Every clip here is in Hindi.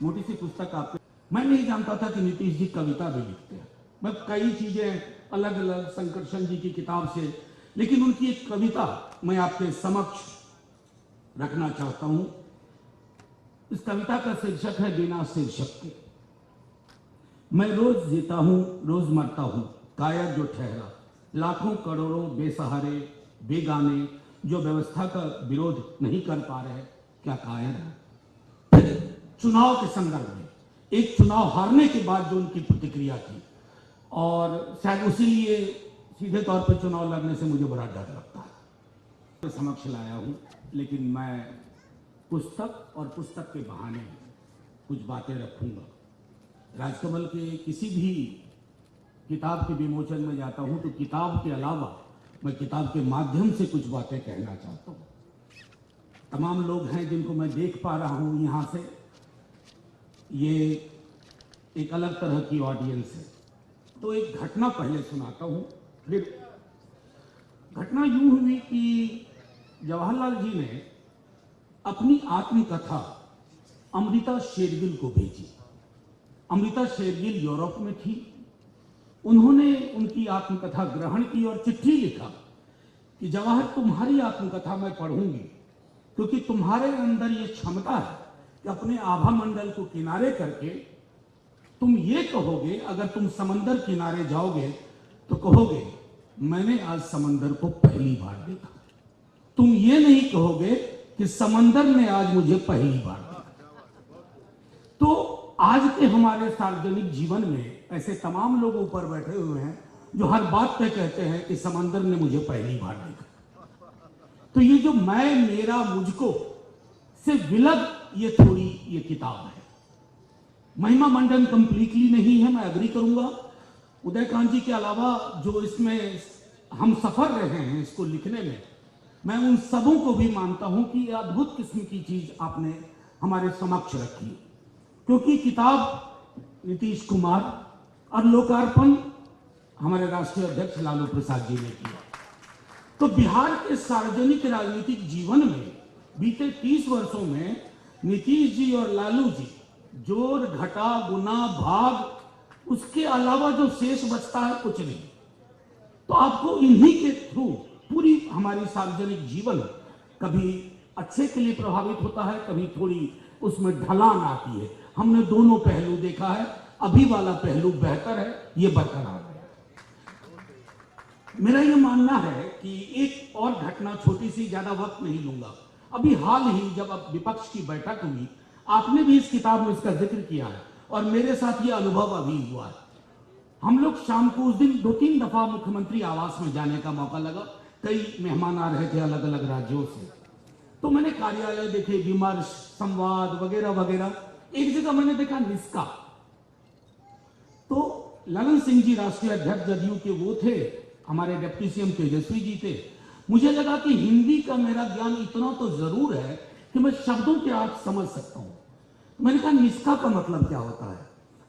मोटी सी पुस्तक आपके, मैं नहीं जानता था कि नीतीश जी कविता भी लिखते हैं। मैं कई चीजें अलग अलग शंकरशन जी की किताब से, लेकिन उनकी एक कविता मैं आपके समक्ष रखना चाहता हूं। इस कविता का शीर्षक है बिना शीर्षक के। मैं रोज जीता हूं, रोज मरता हूं, कायर जो ठहरा, लाखों करोड़ों बेसहारे बेगाने जो व्यवस्था का विरोध नहीं कर पा रहे, क्या कायर है। फिर चुनाव के संदर्भ में, एक चुनाव हारने के बाद जो उनकी प्रतिक्रिया थी, और शायद उसीलिए सीधे तौर पर चुनाव लड़ने से मुझे बड़ा डर लगता है, तो समक्ष लाया हूं। लेकिन मैं पुस्तक और पुस्तक के बहाने कुछ बातें रखूंगा। राजकमल के किसी भी किताब के विमोचन में जाता हूं तो किताब के अलावा मैं किताब के माध्यम से कुछ बातें कहना चाहता हूं। तमाम लोग हैं जिनको मैं देख पा रहा हूं यहां से, ये एक अलग तरह की ऑडियंस है। तो एक घटना पहले सुनाता हूं। फिर घटना यूं हुई कि जवाहरलाल जी ने अपनी आत्मकथा अमृता शेरगिल को भेजी। अमृता शेरगिल यूरोप में थी। उन्होंने उनकी आत्मकथा ग्रहण की और चिट्ठी लिखा कि जवाहर, तुम्हारी आत्मकथा मैं पढ़ूंगी क्योंकि तुम्हारे अंदर ये क्षमता है कि अपने आभा मंडल को किनारे करके तुम ये कहोगे, अगर तुम समंदर किनारे जाओगे तो कहोगे मैंने आज समंदर को पहली बार देखा। तुम ये नहीं कहोगे कि समंदर ने आज मुझे पहली बार देखा। तो आज के हमारे सार्वजनिक जीवन में ऐसे तमाम लोग ऊपर बैठे हुए हैं जो हर बात पे कहते हैं कि समंदर ने मुझे पहली बार देखा। तो ये जो मैं, मेरा, मुझको से विलग ये थोड़ी ये किताब है। महिमा मंडन कंप्लीटली नहीं है, मैं अग्री करूंगा। उदयकांत जी के अलावा जो इसमें हम सफर रहे हैं इसको लिखने में, मैं उन सबों को भी मानता हूं कि अद्भुत किस्म की चीज आपने हमारे समक्ष रखी, क्योंकि किताब नीतीश कुमार और लोकार्पण हमारे राष्ट्रीय अध्यक्ष लालू प्रसाद जी ने किया। तो बिहार के सार्वजनिक राजनीतिक जीवन में बीते 30 वर्षों में नीतीश जी और लालू जी जोर घटा गुना भाग, उसके अलावा जो शेष बचता है कुछ नहीं। तो आपको इन्हीं के थ्रू पूरी हमारी सार्वजनिक जीवन कभी अच्छे के लिए प्रभावित होता है, कभी थोड़ी उसमें ढलान आती है। हमने दोनों पहलू देखा है। अभी वाला पहलू बेहतर है, ये बरकरार है। मेरा ये मानना है कि एक और घटना छोटी सी, ज्यादा वक्त नहीं लूंगा। अभी हाल ही जब अब विपक्ष की बैठक हुई, आपने भी इस किताब में इसका जिक्र किया है और मेरे साथ ये अनुभव अभी हुआ है। हम लोग शाम को उस दिन 2-3 दफा मुख्यमंत्री आवास में जाने का मौका लगा। कई मेहमान आ रहे थे अलग अलग राज्यों से, तो मैंने कार्यालय देखे, विमर्श, संवाद वगैरह वगैरह। एक जगह मैंने देखा निस्का। तो ललन सिंह जी राष्ट्रीय अध्यक्ष जदयू के वो थे, हमारे डिप्टी सीएम तेजस्वी जी थे। मुझे लगा कि हिंदी का मेरा ज्ञान इतना तो जरूर है कि मैं शब्दों के अर्थ समझ सकता हूं। मैंने कहा निष्ठा का मतलब क्या होता है।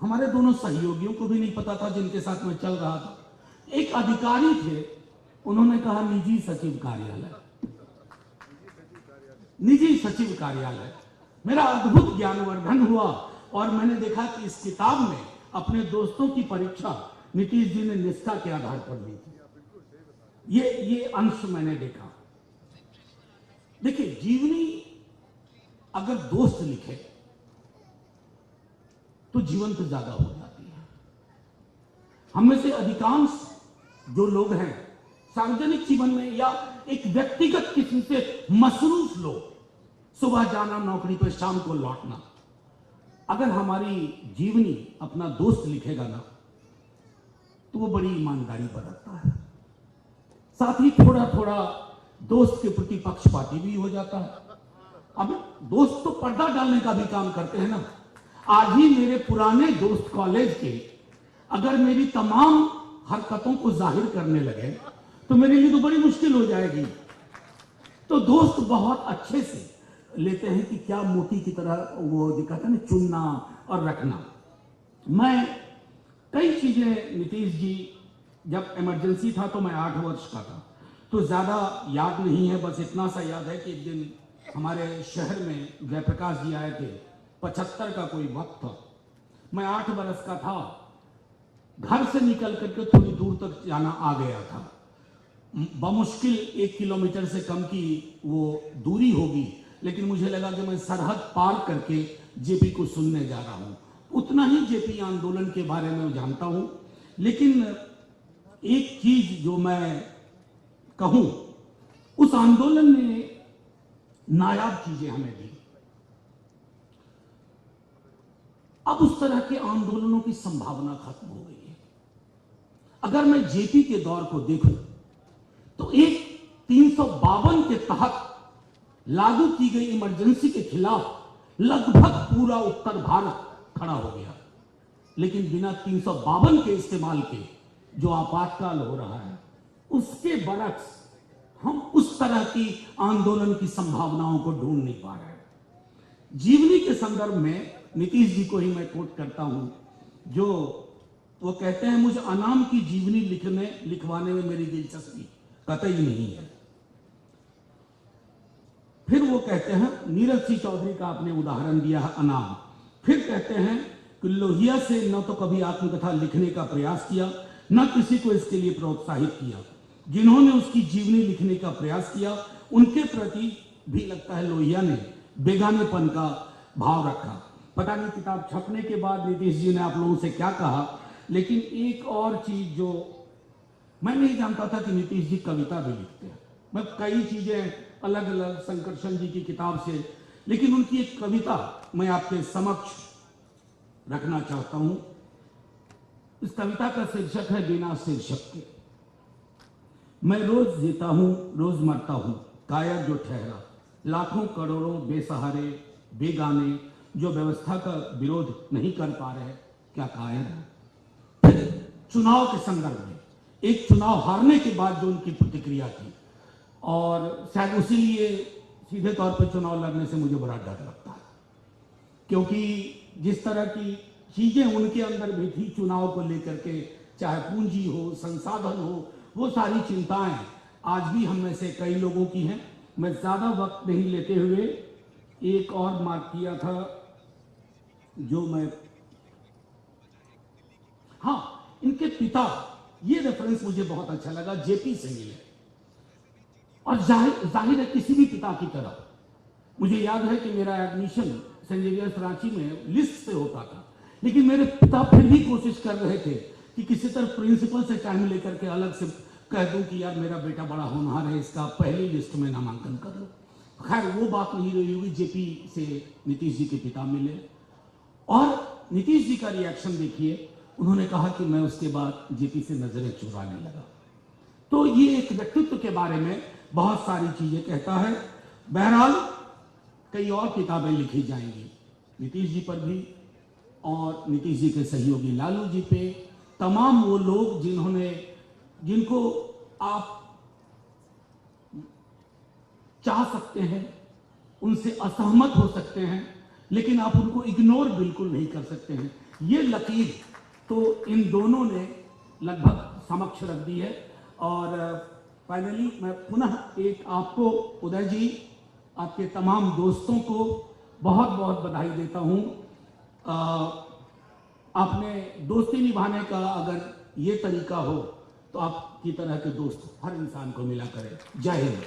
हमारे दोनों सहयोगियों को भी नहीं पता था जिनके साथ मैं चल रहा था। एक अधिकारी थे, उन्होंने कहा निजी सचिव कार्यालय, निजी सचिव कार्यालय। मेरा अद्भुत ज्ञानवर्धन हुआ और मैंने देखा कि इस किताब में अपने दोस्तों की परीक्षा नीतीश जी ने निष्ठा के आधार पर ली थी। ये अंश मैंने देखा। देखिए, जीवनी अगर दोस्त लिखे तो जीवंत ज्यादा हो जाती है। हम में से अधिकांश जो लोग हैं सार्वजनिक जीवन में या एक व्यक्तिगत किस्म से मसरूफ लोग, सुबह जाना नौकरी पर, शाम को लौटना, अगर हमारी जीवनी अपना दोस्त लिखेगा ना तो वो बड़ी ईमानदारी बरतता है। साथ ही थोड़ा थोड़ा दोस्त के प्रति पक्षपाती भी हो जाता है। अब दोस्त तो पर्दा डालने का भी काम करते हैं ना। आज ही मेरे पुराने दोस्त कॉलेज के अगर मेरी तमाम हरकतों को जाहिर करने लगे तो मेरे लिए तो बड़ी मुश्किल हो जाएगी। तो दोस्त बहुत अच्छे से लेते हैं कि क्या मोती की तरह वो दिखाता है ना, चुनना और रखना। मैं कई चीजें, नीतीश जी जब इमरजेंसी था तो मैं 8 वर्ष का था, तो ज्यादा याद नहीं है, बस इतना सा याद है कि एक दिन हमारे शहर में जयप्रकाश जी आए थे 75 का कोई वक्त था। मैं 8 बरस का था। घर से निकल करके थोड़ी दूर तक जाना आ गया था। बमुश्किल 1 किलोमीटर से कम की वो दूरी होगी, लेकिन मुझे लगा कि मैं सरहद पार करके जेपी को सुनने जा रहा हूं। उतना ही जेपी आंदोलन के बारे में जानता हूं, लेकिन एक चीज जो मैं कहूं, उस आंदोलन ने नायाब चीजें हमें दी। अब उस तरह के आंदोलनों की संभावना खत्म हो गई है। अगर मैं जेपी के दौर को देखूं तो एक 352 के तहत लागू की गई इमरजेंसी के खिलाफ लगभग पूरा उत्तर भारत खड़ा हो गया, लेकिन बिना 352 के इस्तेमाल के जो आपातकाल हो रहा है, उसके बरक्स हम उस तरह की आंदोलन की संभावनाओं को ढूंढ नहीं पा रहे हैं। जीवनी के संदर्भ में नीतीश जी को ही मैं कोट करता हूं, जो वो कहते हैं, मुझे अनाम की जीवनी लिखवाने में मेरी दिलचस्पी कतई नहीं है। फिर वो कहते हैं, नीरज सिंह चौधरी का आपने उदाहरण दिया है, अनाम। फिर कहते हैं कि लोहिया से न तो कभी आत्मकथा लिखने का प्रयास किया, न किसी को इसके लिए प्रोत्साहित किया। जिन्होंने उसकी जीवनी लिखने का प्रयास किया, उनके प्रति भी लगता है लोहिया ने बेगानेपन का भाव रखा। पता नहीं किताब छपने के बाद नीतीश जी ने आप लोगों से क्या कहा, लेकिन एक और चीज जो मैं नहीं जानता था कि नीतीश जी कविता भी लिखते हैं। मैं कई चीजें अलग अलग शंकरशन जी की किताब से, लेकिन उनकी एक कविता मैं आपके समक्ष रखना चाहता हूं। इस कविता का शीर्षक है बिना शीर्षक के। मैं रोज जीता हूं, रोज मरता हूं, कायर जो ठहरा, लाखों करोड़ों बेसहारे बेगाने जो व्यवस्था का विरोध नहीं कर पा रहे, क्या कायर है। फिर चुनाव के संदर्भ में, एक चुनाव हारने के बाद जो उनकी प्रतिक्रिया थी, और शायद उसी लिए सीधे तौर पर चुनाव लड़ने से मुझे बड़ा डर लगता है, क्योंकि जिस तरह की चीजें उनके अंदर भी थी चुनाव को लेकर के, चाहे पूंजी हो, संसाधन हो, वो सारी चिंताएं आज भी हम में से कई लोगों की हैं। मैं ज्यादा वक्त नहीं लेते हुए एक और मार्क किया था जो मैं, हाँ, इनके पिता, ये रेफरेंस मुझे बहुत अच्छा लगा, जेपी से मिले। और जाहिर है किसी भी पिता की तरह, मुझे याद है कि मेरा एडमिशन सेंट जेवियर्स रांची में लिस्ट से होता था, लेकिन मेरे पिता फिर भी कोशिश कर रहे थे कि किसी तरह प्रिंसिपल से टाइम लेकर के अलग से कह दूं कि यार मेरा बेटा बड़ा होनहार है, इसका पहली लिस्ट में नामांकन कर लो। खैर वो बात नहीं रही होगी। जेपी से नीतीश जी के पिता मिले और नीतीश जी का रिएक्शन देखिए। उन्होंने कहा कि मैं उसके बाद जेपी से नजरें चुराने लगा। तो ये एक व्यक्तित्व के बारे में बहुत सारी चीजें कहता है। बहरहाल कई और किताबें लिखी जाएंगी नीतीश जी पर भी, और नीतीश जी के सहयोगी लालू जी पे, तमाम वो लोग जिनको आप चाह सकते हैं, उनसे असहमत हो सकते हैं, लेकिन आप उनको इग्नोर बिल्कुल नहीं कर सकते हैं। ये लकीर तो इन दोनों ने लगभग समक्ष रख दी है। और फाइनली मैं पुनः एक आपको, उदय जी, आपके तमाम दोस्तों को बहुत बहुत बधाई देता हूं। आपने दोस्ती निभाने का अगर ये तरीका हो तो आपकी तरह के दोस्त हर इंसान को मिला करें। जय हिंद।